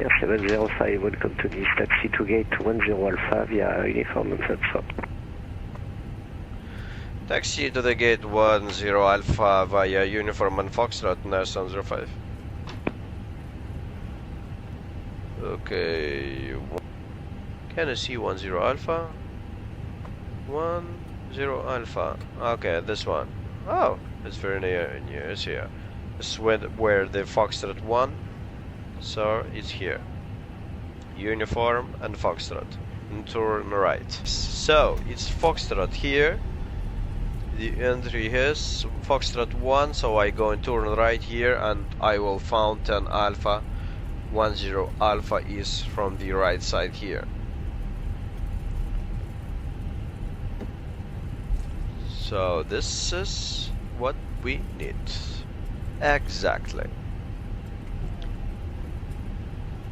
Air 705, welcome to Nice, taxi to gate 10 Alpha via uniform and subsop. Taxi to the gate 10 Alpha via uniform and Foxtrot, Nair 705. Okay, can I see 10 Alpha? 10 Alpha. Okay, this one. Oh, it's very near. It's here. It's where the Foxtrot 1. So it's here. Uniform and Foxtrot. And turn right. So it's Foxtrot here. The entry is Foxtrot 1. So I go and turn right here, and I will found 10 Alpha. 10 Alpha is from the right side here. So this is what we need. Exactly.